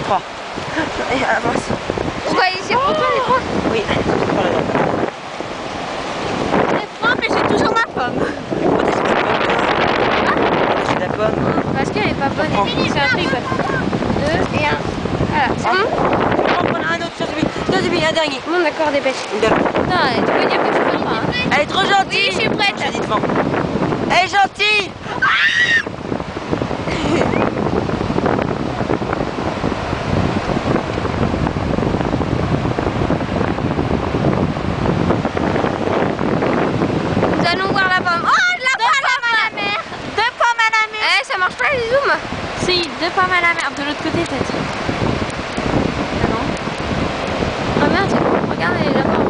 3. Et avance. Pourquoi c'est pour toi les points? Oui. Les points, mais j'ai toujours ma pomme. C'est la pomme. Parce qu'elle est pas bonne. C'est un truc. 2 et 1. Voilà, c'est bon? On va prendre un autre sur celui, un dernier. Bon, d'accord, dépêche. Non, tu veux dire que tu peux pas, hein? Elle est trop gentille. Oui, je suis prête. J'ai dit devant. Elle est gentille. Nous allons voir la pomme. Oh, de la pomme à la mer. 2 pommes à la mer. Eh, ça marche pas les zooms? Si, 2 pommes à la mer. De l'autre côté, peut-être. Ah non. Ah merde, regarde, elle est là-bas.